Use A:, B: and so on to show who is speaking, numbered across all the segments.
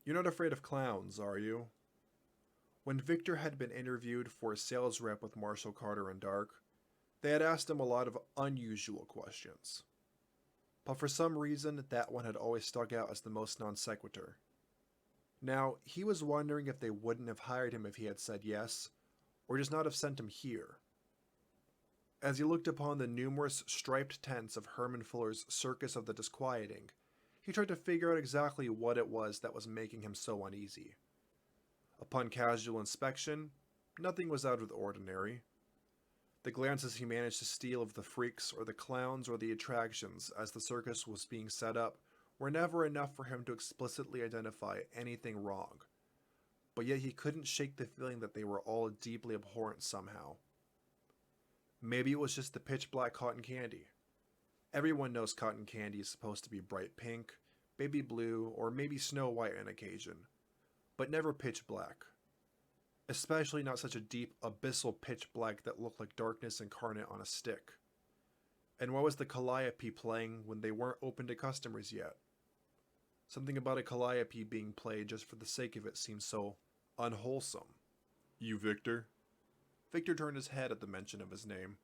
A: You're not afraid of clowns, are you? When Victor had been interviewed for a sales rep with Marshall Carter and Dark, they had asked him a lot of unusual questions. But for some reason, that one had always stuck out as the most non sequitur. Now, he was wondering if they wouldn't have hired him if he had said yes, or just not have sent him here. As he looked upon the numerous striped tents of Herman Fuller's Circus of the Disquieting, he tried to figure out exactly what it was that was making him so uneasy. Upon casual inspection, nothing was out of the ordinary. The glances he managed to steal of the freaks or the clowns or the attractions as the circus was being set up were never enough for him to explicitly identify anything wrong, but yet he couldn't shake the feeling that they were all deeply abhorrent somehow. Maybe it was just the pitch black cotton candy. Everyone knows cotton candy is supposed to be bright pink, baby blue, or maybe snow white on occasion, but never pitch black. Especially not such a deep, abyssal pitch black that looked like darkness incarnate on a stick. And why was the Calliope playing when they weren't open to customers yet? Something about a Calliope being played just for the sake of it seemed so unwholesome. You, Victor? Victor turned his head at the mention of his name.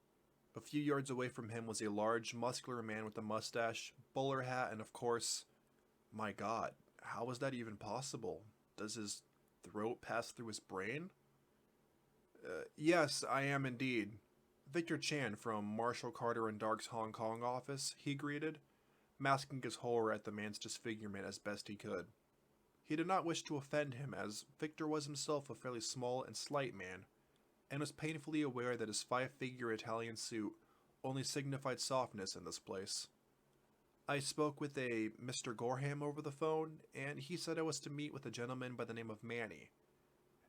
A: A few yards away from him was a large, muscular man with a mustache, bowler hat, and of course, my god, how was that even possible? Does his throat pass through his brain? Yes, I am indeed. Victor Chan from Marshall Carter and Dark's Hong Kong office, he greeted, masking his horror at the man's disfigurement as best he could. He did not wish to offend him, as Victor was himself a fairly small and slight man, and was painfully aware that his five-figure Italian suit only signified softness in this place. I spoke with a Mr. Gorham over the phone, and he said I was to meet with a gentleman by the name of Manny.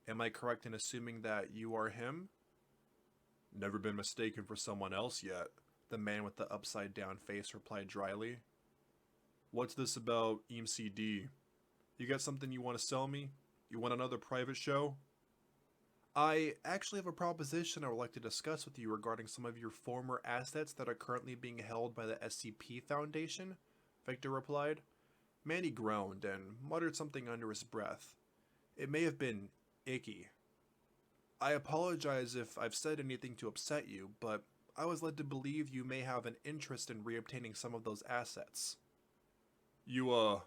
A: Am I correct in assuming that you are him? Never been mistaken for someone else yet, the man with the upside down face replied dryly. What's this about EMCD? You got something you want to sell me? You want another private show? I actually have a proposition I would like to discuss with you regarding some of your former assets that are currently being held by the SCP Foundation, Victor replied. Manny groaned and muttered something under his breath. It may have been icky. I apologize if I've said anything to upset you, but I was led to believe you may have an interest in reobtaining some of those assets. You're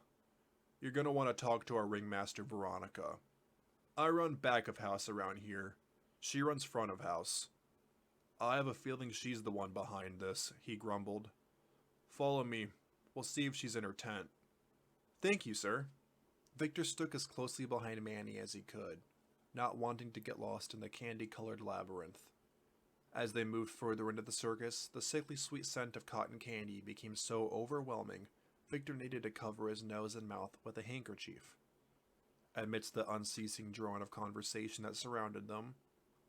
A: gonna want to talk to our ringmaster Veronica. I run back of house around here. She runs front of house. I have a feeling she's the one behind this, he grumbled. Follow me. We'll see if she's in her tent. Thank you, sir. Victor stuck as closely behind Manny as he could, not wanting to get lost in the candy-colored labyrinth. As they moved further into the circus, the sickly sweet scent of cotton candy became so overwhelming, Victor needed to cover his nose and mouth with a handkerchief. Amidst the unceasing drone of conversation that surrounded them,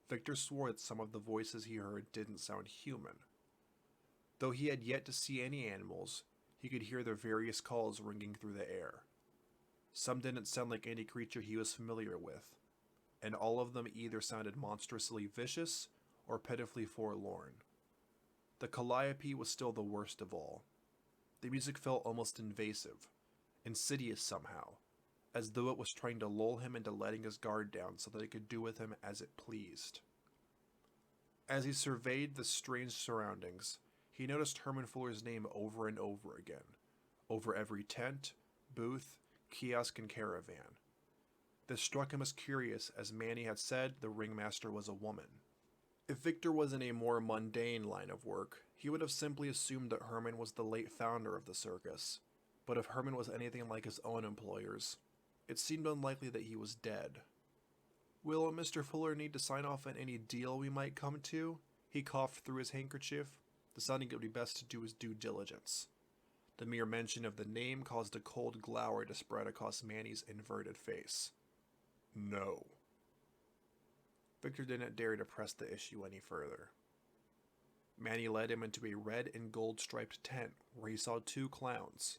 A: Victor swore that some of the voices he heard didn't sound human. Though he had yet to see any animals, he could hear their various calls ringing through the air. Some didn't sound like any creature he was familiar with, and all of them either sounded monstrously vicious or pitifully forlorn. The Calliope was still the worst of all. The music felt almost invasive, insidious somehow, as though it was trying to lull him into letting his guard down so that it could do with him as it pleased. As he surveyed the strange surroundings, he noticed Herman Fuller's name over and over again, over every tent, booth, kiosk, and caravan. This struck him as curious, as Manny had said the ringmaster was a woman. If Victor was in a more mundane line of work, he would have simply assumed that Herman was the late founder of the circus. But if Herman was anything like his own employers, it seemed unlikely that he was dead. Will Mr. Fuller need to sign off on any deal we might come to? He coughed through his handkerchief, deciding it would be best to do his due diligence. The mere mention of the name caused a cold glower to spread across Manny's inverted face. No. Victor didn't dare to press the issue any further. Manny led him into a red and gold striped tent where he saw two clowns.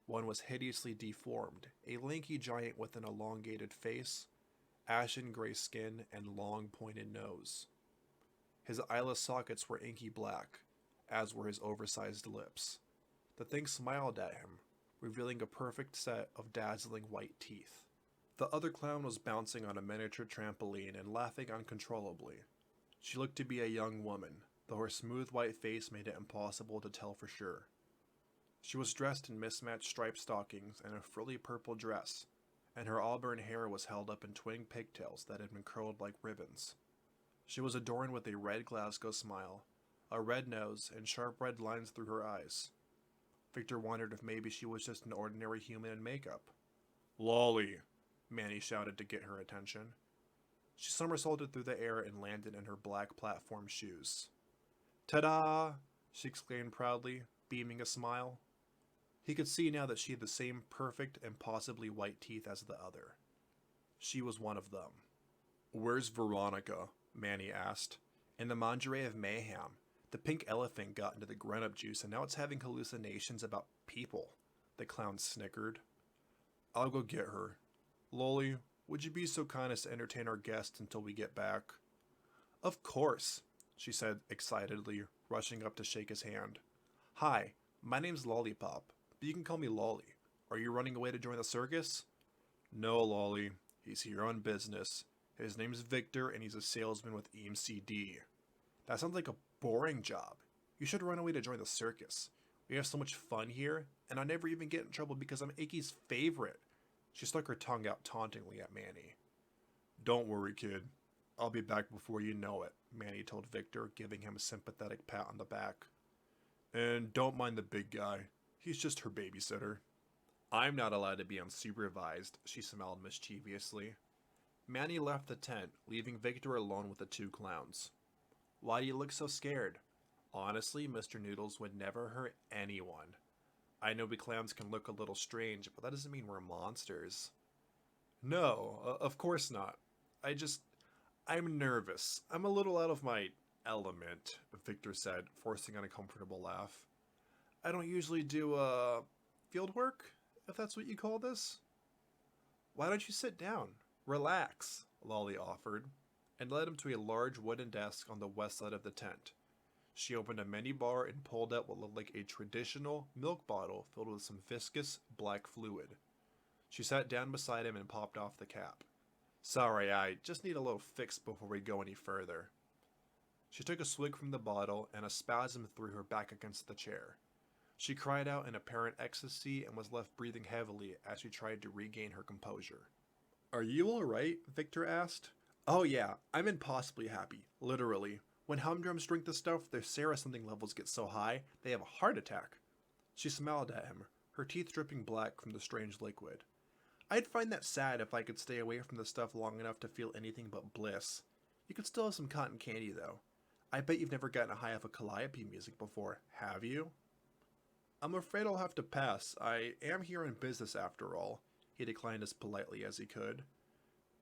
A: One was hideously deformed, a lanky giant with an elongated face, ashen gray skin, and long pointed nose. His eyeless sockets were inky black, as were his oversized lips. The thing smiled at him, revealing a perfect set of dazzling white teeth. The other clown was bouncing on a miniature trampoline and laughing uncontrollably. She looked to be a young woman, though her smooth white face made it impossible to tell for sure. She was dressed in mismatched striped stockings and a frilly purple dress, and her auburn hair was held up in twin pigtails that had been curled like ribbons. She was adorned with a red Glasgow smile, a red nose, and sharp red lines through her eyes. Victor wondered if maybe she was just an ordinary human in makeup. "Lolly!" Manny shouted to get her attention. She somersaulted through the air and landed in her black platform shoes. "Ta-da!" she exclaimed proudly, beaming a smile. He could see now that she had the same perfect, impossibly white teeth as the other. She was one of them. "Where's Veronica?" Manny asked. "In the Mangerie of Mayhem. The pink elephant got into the grown-up juice and now it's having hallucinations about people," the clown snickered. "I'll go get her. Lolly, would you be so kind as to entertain our guests until we get back?" "Of course," she said excitedly, rushing up to shake his hand. "Hi, my name's Lollipop, but you can call me Lolly. Are you running away to join the circus?" "No, Lolly. He's here on business. His name's Victor and he's a salesman with EMCD." "That sounds like a boring job. You should run away to join the circus. We have so much fun here, and I never even get in trouble because I'm Icky's favorite." She stuck her tongue out tauntingly at Manny. "Don't worry, kid. I'll be back before you know it," Manny told Victor, giving him a sympathetic pat on the back. "And don't mind the big guy. He's just her babysitter." "I'm not allowed to be unsupervised," she smiled mischievously. Manny left the tent, leaving Victor alone with the two clowns. "Why do you look so scared?" "Honestly, Mr. Noodles would never hurt anyone. I know we clowns can look a little strange, but that doesn't mean we're monsters." "No, of course not. I'm nervous. I'm a little out of my element," Victor said, forcing an uncomfortable laugh. "I don't usually do, field work, if that's what you call this." "Why don't you sit down? Relax," Lolly offered, and led him to a large wooden desk on the west side of the tent. She opened a mini bar and pulled out what looked like a traditional milk bottle filled with some viscous, black fluid. She sat down beside him and popped off the cap. "Sorry, I just need a little fix before we go any further." She took a swig from the bottle and a spasm threw her back against the chair. She cried out in apparent ecstasy and was left breathing heavily as she tried to regain her composure. "Are you alright?" Victor asked. "Oh yeah, I'm impossibly happy, literally. When humdrums drink the stuff, their serotonin levels get so high, they have a heart attack." She smiled at him, her teeth dripping black from the strange liquid. "I'd find that sad if I could stay away from the stuff long enough to feel anything but bliss. You could still have some cotton candy, though. I bet you've never gotten a high of a calliope music before, have you?" "I'm afraid I'll have to pass. I am here in business after all," he declined as politely as he could.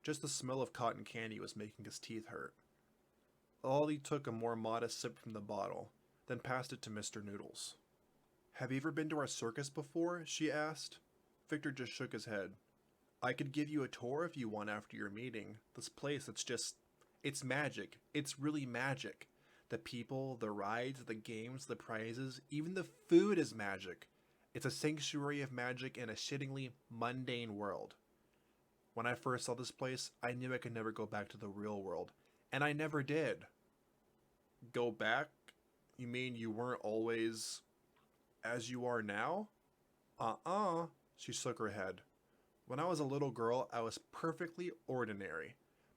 A: Just the smell of cotton candy was making his teeth hurt. Ollie took a more modest sip from the bottle, then passed it to Mr. Noodles. "Have you ever been to our circus before?" she asked. Victor just shook his head. "I could give you a tour if you want after your meeting. This place, it's magic. It's really magic. The people, the rides, the games, the prizes, even the food is magic. It's a sanctuary of magic in a shittingly mundane world. When I first saw this place, I knew I could never go back to the real world. And I never did." "Go back? You mean you weren't always as you are now?" "Uh-uh," she shook her head. "When I was a little girl, I was perfectly ordinary.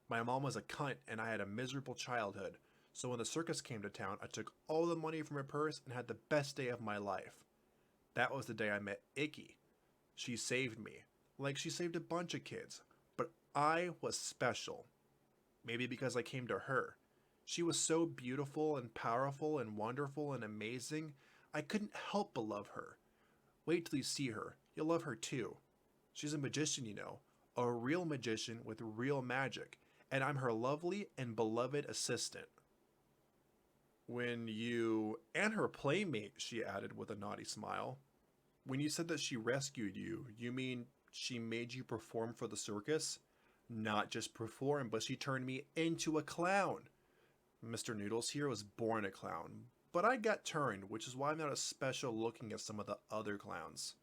A: My mom was a cunt and I had a miserable childhood, so when the circus came to town, I took all the money from her purse and had the best day of my life. That was the day I met Icky. She saved me, like she saved a bunch of kids, but I was special. Maybe because I came to her. She was so beautiful and powerful and wonderful and amazing, I couldn't help but love her. Wait till you see her, you'll love her too. She's a magician, you know, a real magician with real magic, and I'm her lovely and beloved assistant." And her playmate," she added with a naughty smile. "When you said that she rescued you, you mean she made you perform for the circus?" "Not just perform, but she turned me into a clown. Mr. Noodles here was born a clown, but I got turned, which is why I'm not as special looking as some of the other clowns.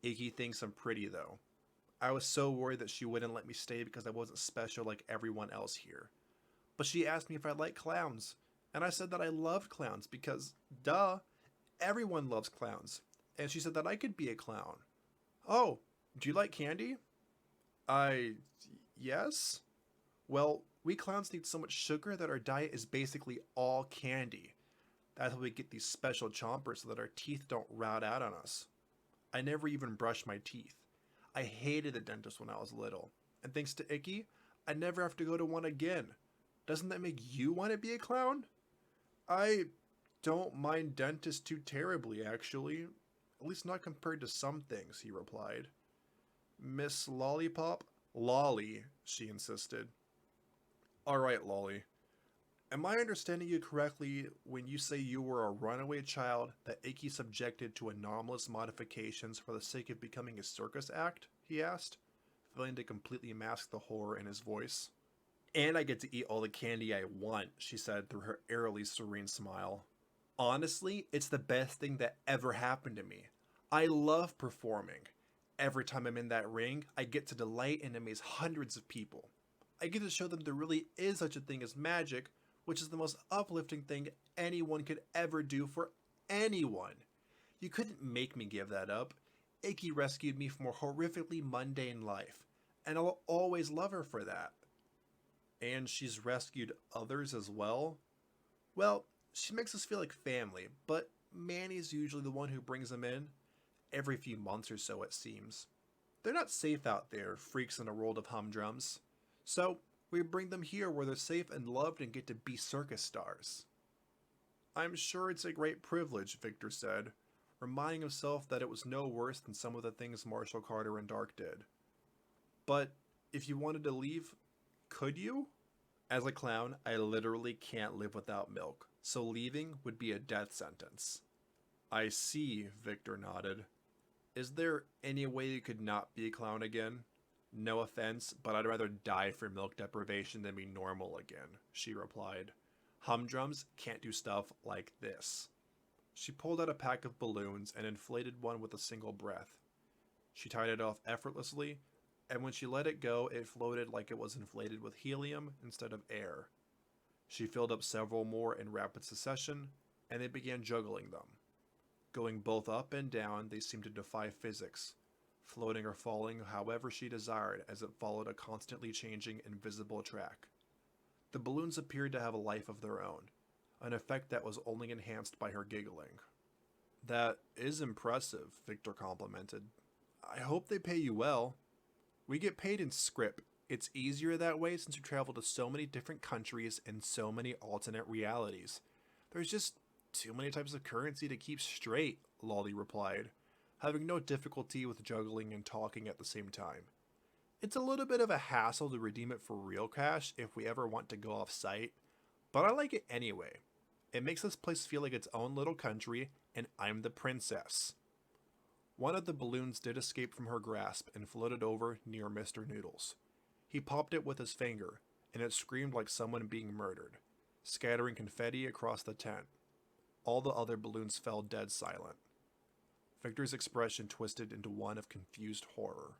A: Iggy thinks I'm pretty though. I was so worried that she wouldn't let me stay because I wasn't special like everyone else here. But she asked me if I like clowns, and I said that I loved clowns because, duh, everyone loves clowns. And she said that I could be a clown. Oh, do you like candy? I. Yes? Well, we clowns need so much sugar that our diet is basically all candy. That's how we get these special chompers so that our teeth don't rot out on us. I never even brushed my teeth. I hated the dentist when I was little. And thanks to Icky, I never have to go to one again. Doesn't that make you want to be a clown? I don't mind dentists too terribly, actually. At least not compared to some things, he replied. Miss Lollipop? Lolly, she insisted. Alright, Lolly. Am I understanding you correctly when you say you were a runaway child that Icky subjected to anomalous modifications for the sake of becoming a circus act? He asked, failing to completely mask the horror in his voice. And I get to eat all the candy I want, she said through her eerily serene smile. Honestly, it's the best thing that ever happened to me. I love performing. Every time I'm in that ring, I get to delight and amaze hundreds of people. I get to show them there really is such a thing as magic, which is the most uplifting thing anyone could ever do for anyone. You couldn't make me give that up. Icky rescued me from a horrifically mundane life, and I'll always love her for that. And she's rescued others as well? Well, she makes us feel like family, but Manny's usually the one who brings them in. Every few months or so, it seems. They're not safe out there, freaks in a world of humdrums. So, we bring them here where they're safe and loved and get to be circus stars. I'm sure it's a great privilege, Victor said, reminding himself that it was no worse than some of the things Marshall Carter and Dark did. But if you wanted to leave, could you? As a clown, I literally can't live without milk, so leaving would be a death sentence. I see, Victor nodded. Is there any way you could not be a clown again? No offense, but I'd rather die for milk deprivation than be normal again, she replied. Humdrums can't do stuff like this. She pulled out a pack of balloons and inflated one with a single breath. She tied it off effortlessly, and when she let it go, it floated like it was inflated with helium instead of air. She filled up several more in rapid succession, and they began juggling them. Going both up and down, they seemed to defy physics, floating or falling however she desired as it followed a constantly changing invisible track. The balloons appeared to have a life of their own, an effect that was only enhanced by her giggling. That is impressive, Victor complimented. I hope they pay you well. We get paid in script. It's easier that way since we travel to so many different countries and so many alternate realities. There's just too many types of currency to keep straight, Lolly replied, having no difficulty with juggling and talking at the same time. It's a little bit of a hassle to redeem it for real cash if we ever want to go off site, but I like it anyway. It makes this place feel like its own little country, and I'm the princess. One of the balloons did escape from her grasp and floated over near Mr. Noodles. He popped it with his finger, and it screamed like someone being murdered, scattering confetti across the tent. All the other balloons fell dead silent. Victor's expression twisted into one of confused horror.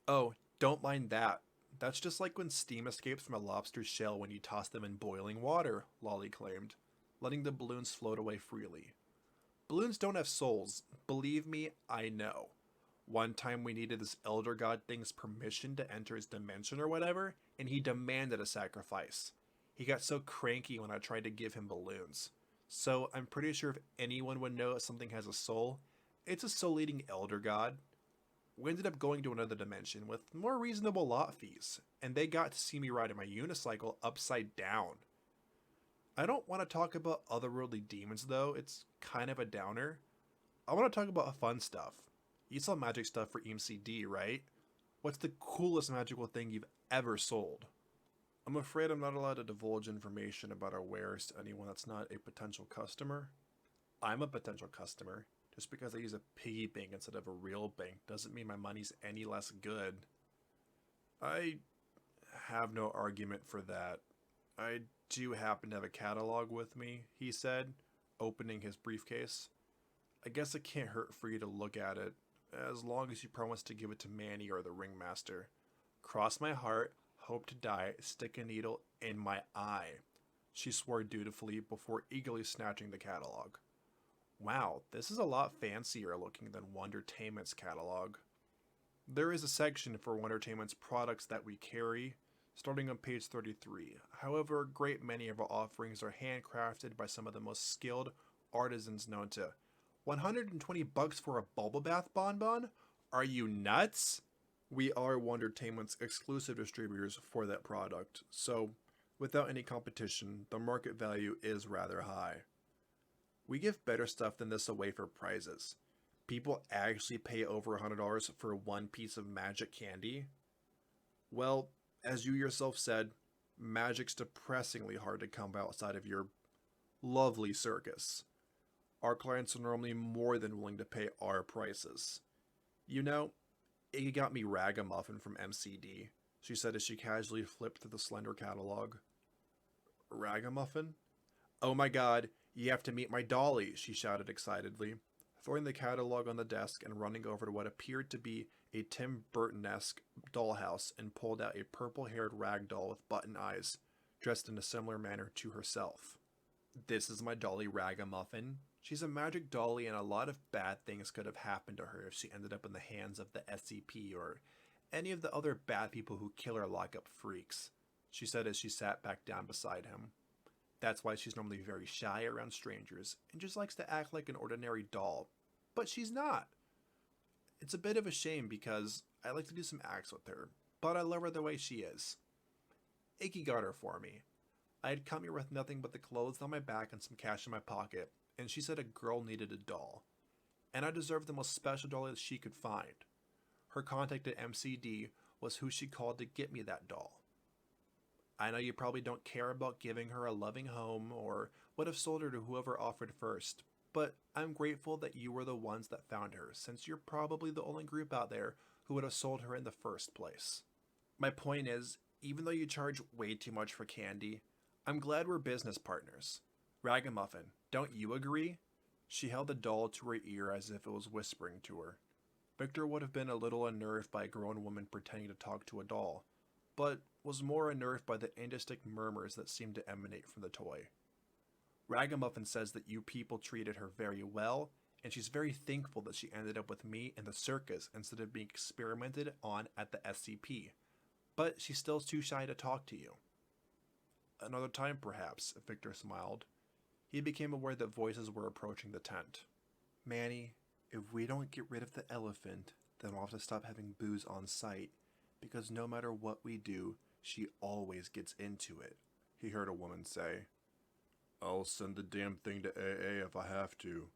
A: Oh, don't mind that. That's just like when steam escapes from a lobster's shell when you toss them in boiling water, Lolly claimed, letting the balloons float away freely. Balloons don't have souls. Believe me, I know. One time we needed this elder god thing's permission to enter his dimension or whatever, and he demanded a sacrifice. He got so cranky when I tried to give him balloons. So I'm pretty sure if anyone would know if something has a soul, it's a soul-eating elder god. We ended up going to another dimension with more reasonable lot fees, and they got to see me riding my unicycle upside down. I don't want to talk about otherworldly demons though, it's kind of a downer. I want to talk about fun stuff. You sell magic stuff for EMCD, right? What's the coolest magical thing you've ever sold? I'm afraid I'm not allowed to divulge information about our wares to anyone that's not a potential customer. I'm a potential customer. Just because I use a piggy bank instead of a real bank doesn't mean my money's any less good. I have no argument for that. I do happen to have a catalog with me, he said, opening his briefcase. I guess it can't hurt for you to look at it. as long as you promise to give it to Manny or the ringmaster. Cross my heart, hope to die, stick a needle in my eye, she swore dutifully before eagerly snatching the catalog. Wow, this is a lot fancier looking than Wondertainment's catalog. There is a section for Wondertainment's products that we carry, starting on page 33. However, a great many of our offerings are handcrafted by some of the most skilled artisans known to. 120 bucks for a bubble bath bonbon? Are you nuts? We are Wondertainment's exclusive distributors for that product, so without any competition, the market value is rather high. We give better stuff than this away for prizes. People actually pay over $100 for one piece of magic candy? Well, as you yourself said, magic's depressingly hard to come by outside of your lovely circus. Our clients are normally more than willing to pay our prices. You know, it got me Ragamuffin from MCD, she said as she casually flipped through the slender catalog. Ragamuffin? Oh my god, you have to meet my dolly, she shouted excitedly, throwing the catalog on the desk and running over to what appeared to be a Tim Burton-esque dollhouse and pulled out a purple-haired rag doll with button eyes, dressed in a similar manner to herself. This is my dolly Ragamuffin. She's a magic dolly and a lot of bad things could have happened to her if she ended up in the hands of the SCP or any of the other bad people who kill or lock up freaks, she said as she sat back down beside him. That's why she's normally very shy around strangers and just likes to act like an ordinary doll. But she's not. It's a bit of a shame because I like to do some acts with her, but I love her the way she is. Icky got her for me. I had come here with nothing but the clothes on my back and some cash in my pocket, and she said a girl needed a doll. And I deserved the most special doll that she could find. Her contact at MCD was who she called to get me that doll. I know you probably don't care about giving her a loving home or would have sold her to whoever offered first, but I'm grateful that you were the ones that found her, since you're probably the only group out there who would have sold her in the first place. My point is, even though you charge way too much for candy, I'm glad we're business partners. Ragamuffin, don't you agree? She held the doll to her ear as if it was whispering to her. Victor would have been a little unnerved by a grown woman pretending to talk to a doll, but was more unnerved by the indistinct murmurs that seemed to emanate from the toy. Ragamuffin says that you people treated her very well, and she's very thankful that she ended up with me in the circus instead of being experimented on at the SCP. But she's still too shy to talk to you. Another time, perhaps, Victor smiled. He became aware that voices were approaching the tent. Manny, if we don't get rid of the elephant, then we'll have to stop having booze on site, because no matter what we do, she always gets into it, he heard a woman say. I'll send the damn thing to AA if I have to,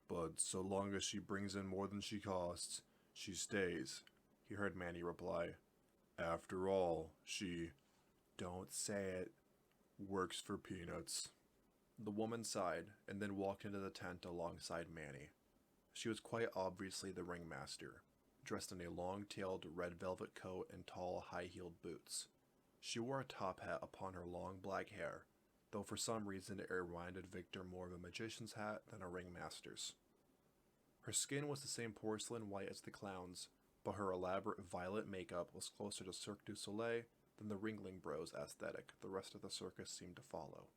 A: but so long as she brings in more than she costs, she stays, he heard Manny reply. After all, she, don't say it, works for peanuts. The woman sighed and then walked into the tent alongside Manny. She was quite obviously the ringmaster, dressed in a long-tailed red velvet coat and tall, high-heeled boots. She wore a top hat upon her long black hair, though for some reason it reminded Victor more of a magician's hat than a ringmaster's. Her skin was the same porcelain white as the clown's, but her elaborate violet makeup was closer to Cirque du Soleil than the Ringling Bros aesthetic the rest of the circus seemed to follow.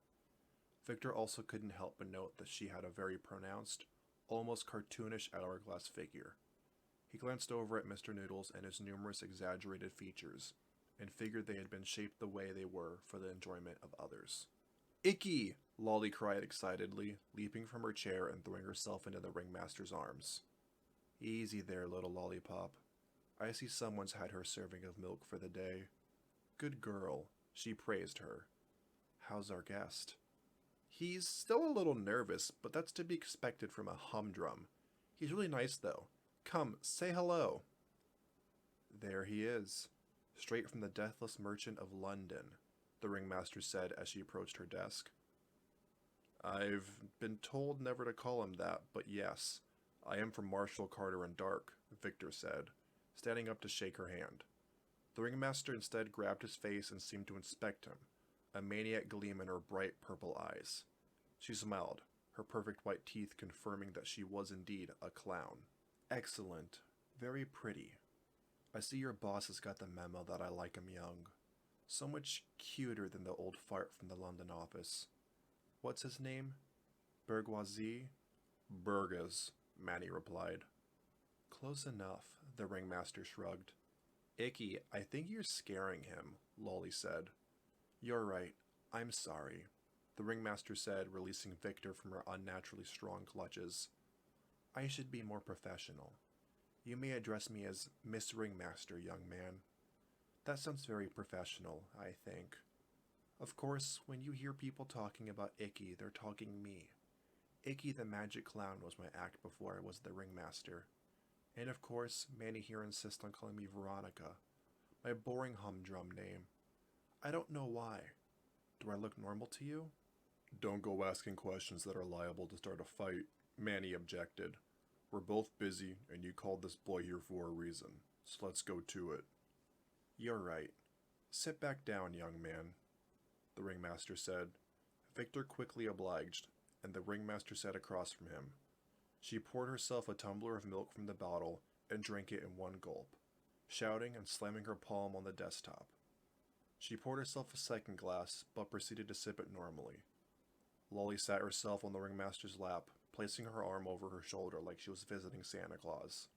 A: Victor also couldn't help but note that she had a very pronounced, almost cartoonish hourglass figure. He glanced over at Mr. Noodles and his numerous exaggerated features, and figured they had been shaped the way they were for the enjoyment of others. Icky! Lolly cried excitedly, leaping from her chair and throwing herself into the ringmaster's arms. Easy there, little lollipop. I see someone's had her serving of milk for the day. Good girl, she praised her. How's our guest? He's still a little nervous, but that's to be expected from a humdrum. He's really nice, though. Come, say hello. There he is, straight from the Deathless Merchant of London, the ringmaster said as she approached her desk. I've been told never to call him that, but yes, I am from Marshall, Carter and Dark, Victor said, standing up to shake her hand. The ringmaster instead grabbed his face and seemed to inspect him, a maniac gleam in her bright purple eyes. She smiled, her perfect white teeth confirming that she was indeed a clown. Excellent. Very pretty. I see your boss has got the memo that I like him young. So much cuter than the old fart from the London office. What's his name? Bourgeoisie? Burgess, Manny replied. Close enough, the ringmaster shrugged. Icky, I think you're scaring him, Lolly said. You're right. I'm sorry, the ringmaster said, releasing Victor from her unnaturally strong clutches. I should be more professional. You may address me as Miss Ringmaster, young man. That sounds very professional, I think. Of course, when you hear people talking about Icky, they're talking me. Icky the Magic Clown was my act before I was the ringmaster. And of course, Manny here insists on calling me Veronica, my boring humdrum name. I don't know why. Do I look normal to you? Don't go asking questions that are liable to start a fight, Manny objected. We're both busy, and you called this boy here for a reason, so let's go to it. You're right. Sit back down, young man, the ringmaster said. Victor quickly obliged, and the ringmaster sat across from him. She poured herself a tumbler of milk from the bottle and drank it in one gulp, shouting and slamming her palm on the desktop. She poured herself a second glass, but proceeded to sip it normally. Lolly sat herself on the ringmaster's lap, placing her arm over her shoulder like she was visiting Santa Claus.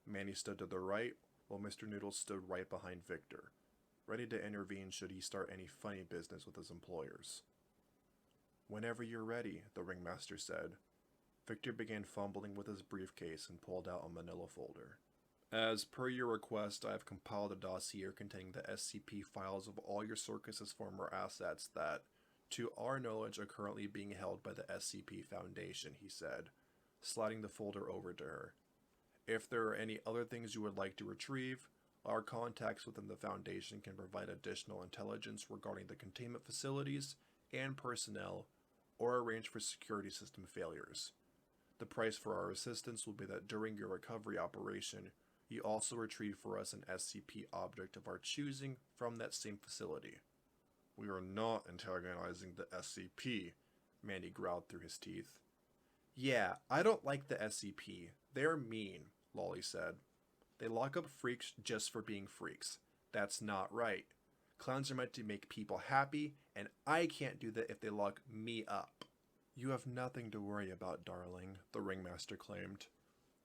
A: Manny stood to the right, while Mr. Noodles stood right behind Victor, ready to intervene should he start any funny business with his employers. Whenever you're ready, the ringmaster said. Victor began fumbling with his briefcase and pulled out a manila folder. As per your request, I have compiled a dossier containing the SCP files of all your circus's former assets that, to our knowledge, are currently being held by the SCP Foundation, he said, sliding the folder over to her. If there are any other things you would like to retrieve, our contacts within the Foundation can provide additional intelligence regarding the containment facilities and personnel, or arrange for security system failures. The price for our assistance will be that during your recovery operation, you also retrieve for us an SCP object of our choosing from that same facility. We are not antagonizing the SCP, Manny growled through his teeth. Yeah, I don't like the SCP. They're mean, Lolly said. They lock up freaks just for being freaks. That's not right. Clowns are meant to make people happy, and I can't do that if they lock me up. You have nothing to worry about, darling, the ringmaster claimed.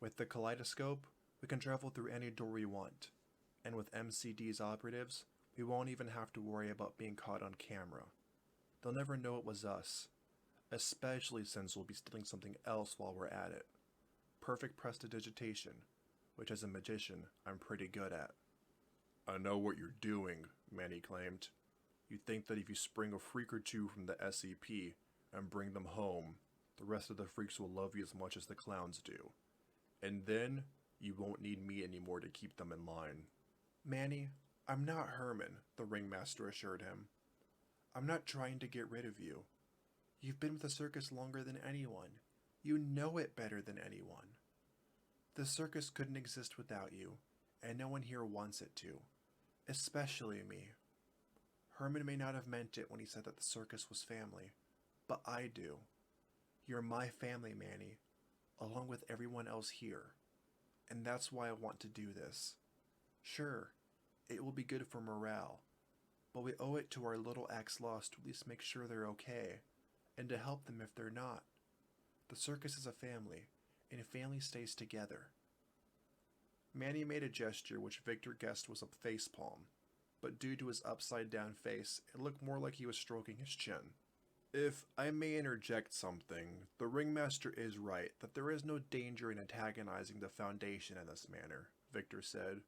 A: With the kaleidoscope, we can travel through any door we want. And with MCD's operatives, we won't even have to worry about being caught on camera. They'll never know it was us, especially since we'll be stealing something else while we're at it. Perfect prestidigitation, which as a magician, I'm pretty good at. I know what you're doing, Manny claimed. You think that if you spring a freak or two from the SCP and bring them home, the rest of the freaks will love you as much as the clowns do. And then, you won't need me anymore to keep them in line. Manny, I'm not Herman, the ringmaster assured him. I'm not trying to get rid of you. You've been with the circus longer than anyone. You know it better than anyone. The circus couldn't exist without you, and no one here wants it to. Especially me. Herman may not have meant it when he said that the circus was family, but I do. You're my family, Manny, along with everyone else here. And that's why I want to do this. Sure, it will be good for morale, but we owe it to our little ex-lost to at least make sure they're okay, and to help them if they're not. The circus is a family, and a family stays together. Manny made a gesture which Victor guessed was a facepalm, but due to his upside-down face, it looked more like he was stroking his chin. If I may interject something, the ringmaster is right that there is no danger in antagonizing the Foundation in this manner, Victor said.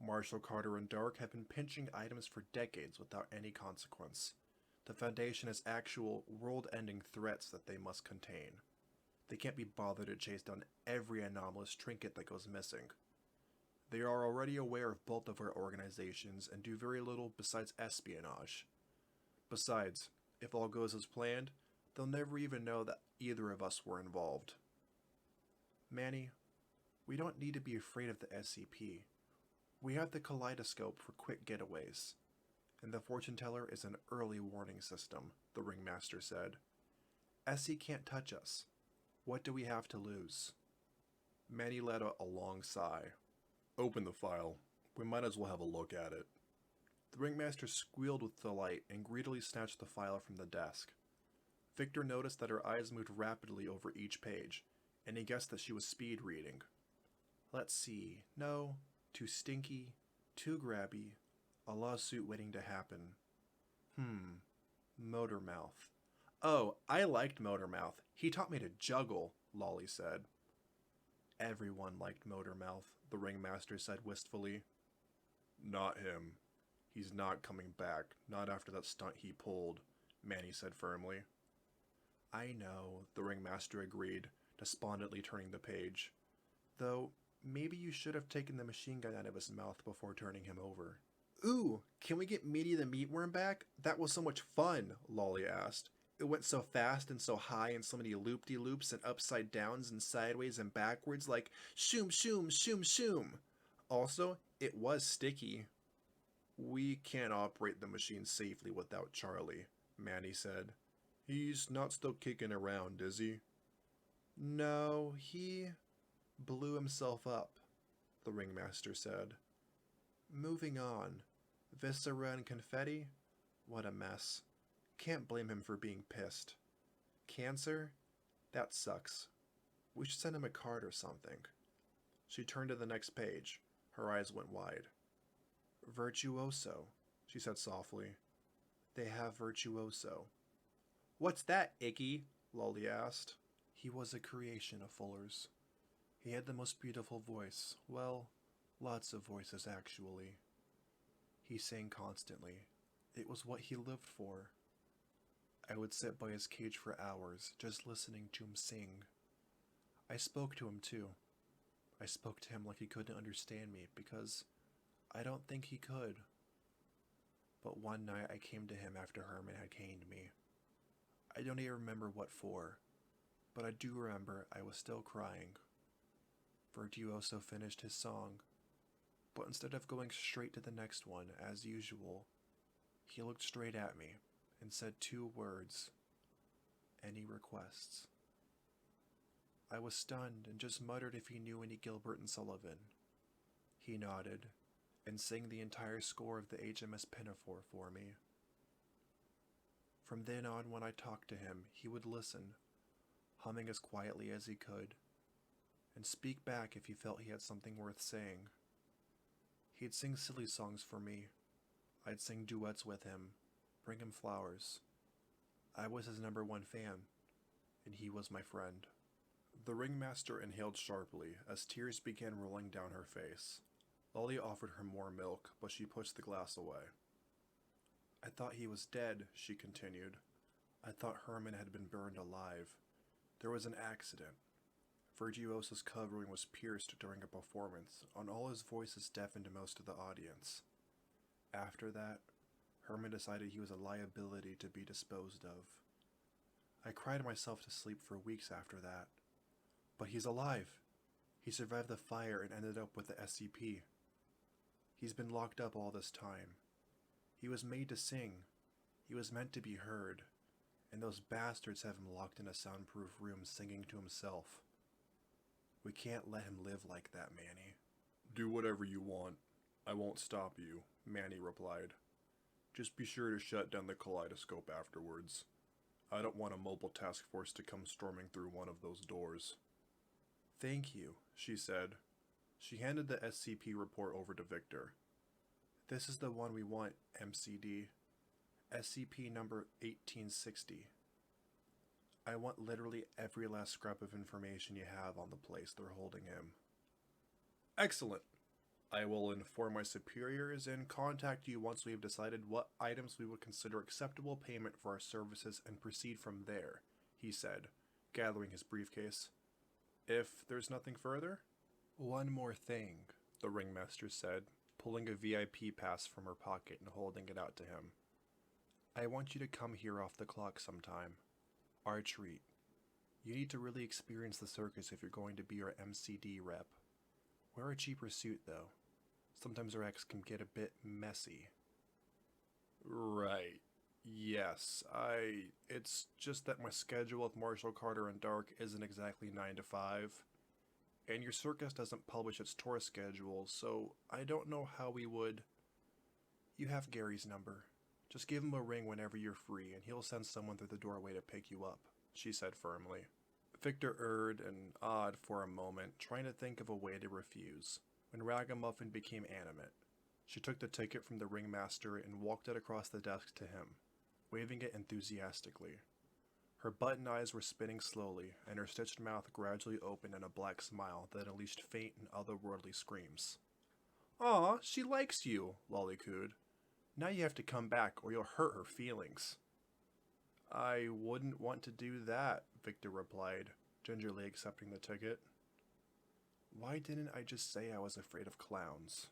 A: Marshall Carter and Dark have been pinching items for decades without any consequence. The Foundation has actual world-ending threats that they must contain. They can't be bothered to chase down every anomalous trinket that goes missing. They are already aware of both of our organizations and do very little besides espionage. Besides, if all goes as planned, they'll never even know that either of us were involved. Manny, we don't need to be afraid of the SCP. We have the kaleidoscope for quick getaways, and the fortune teller is an early warning system, the ringmaster said. SC can't touch us. What do we have to lose? Manny let out a long sigh. Open the file. We might as well have a look at it. The ringmaster squealed with delight and greedily snatched the file from the desk. Victor noticed that her eyes moved rapidly over each page, and he guessed that she was speed reading. Let's see. No, too stinky, too grabby, a lawsuit waiting to happen. Motormouth. Oh, I liked Motormouth. He taught me to juggle, Lolly said. Everyone liked Motormouth, the ringmaster said wistfully. Not him. He's not coming back, not after that stunt he pulled, Manny said firmly. I know, the ringmaster agreed, despondently turning the page. Though, maybe you should have taken the machine gun out of his mouth before turning him over. Ooh, can we get Meaty the Meatworm back? That was so much fun, Lolly asked. It went so fast and so high and so many loop-de-loops and upside downs and sideways and backwards like shoom shoom shoom shoom. Also, it was sticky. We can't operate the machine safely without Charlie, Manny said. He's not still kicking around, is he? No, he blew himself up, the ringmaster said. Moving on. Viscera and confetti? What a mess. Can't blame him for being pissed. Cancer? That sucks. We should send him a card or something. She turned to the next page. Her eyes went wide. Virtuoso, she said softly. They have Virtuoso. What's that, Icky? Lolly asked. He was a creation of Fuller's. He had the most beautiful voice. Well, lots of voices, actually. He sang constantly. It was what he lived for. I would sit by his cage for hours, just listening to him sing. I spoke to him, too. I spoke to him like he couldn't understand me, because I don't think he could. But one night I came to him after Herman had caned me. I don't even remember what for, but I do remember I was still crying. Virtuoso finished his song, but instead of going straight to the next one, as usual, he looked straight at me and said 2 words. Any requests? I was stunned and just muttered if he knew any Gilbert and Sullivan. He nodded and sang the entire score of the HMS Pinafore for me. From then on, when I talked to him, he would listen, humming as quietly as he could, and speak back if he felt he had something worth saying. He'd sing silly songs for me. I'd sing duets with him, bring him flowers. I was his #1 fan, and he was my friend. The ringmaster inhaled sharply as tears began rolling down her face. Lolly offered her more milk, but she pushed the glass away. I thought he was dead, she continued. I thought Herman had been burned alive. There was an accident. Virtuoso's covering was pierced during a performance, and all his voices deafened most of the audience. After that, Herman decided he was a liability to be disposed of. I cried myself to sleep for weeks after that. But he's alive. He survived the fire and ended up with the SCP. He's been locked up all this time. He was made to sing. He was meant to be heard. And those bastards have him locked in a soundproof room singing to himself. We can't let him live like that, Manny. Do whatever you want. I won't stop you, Manny replied. Just be sure to shut down the kaleidoscope afterwards. I don't want a mobile task force to come storming through one of those doors. Thank you, she said. She handed the SCP report over to Victor. This is the one we want, MCD. SCP number 1860. I want literally every last scrap of information you have on the place they're holding him. Excellent. I will inform my superiors and contact you once we have decided what items we would consider acceptable payment for our services and proceed from there, he said, gathering his briefcase. If there's nothing further? One more thing, the ringmaster said, pulling a VIP pass from her pocket and holding it out to him. I want you to come here off the clock sometime. Our treat. You need to really experience the circus if you're going to be our MCD rep. Wear a cheaper suit, though. Sometimes our acts can get a bit messy. Right. Yes, It's just that my schedule with Marshall Carter and Dark isn't exactly 9 to 5. And your circus doesn't publish its tour schedule, so I don't know how we would. You have Gary's number. Just give him a ring whenever you're free, and he'll send someone through the doorway to pick you up, she said firmly. Victor erred and awed for a moment, trying to think of a way to refuse, when Ragamuffin became animate. She took the ticket from the ringmaster and walked it across the desk to him, waving it enthusiastically. Her button eyes were spinning slowly, and her stitched mouth gradually opened in a black smile that unleashed faint and otherworldly screams. "Aw, she likes you," Lolly cooed. "Now you have to come back or you'll hurt her feelings." "I wouldn't want to do that," Victor replied, gingerly accepting the ticket. Why didn't I just say I was afraid of clowns?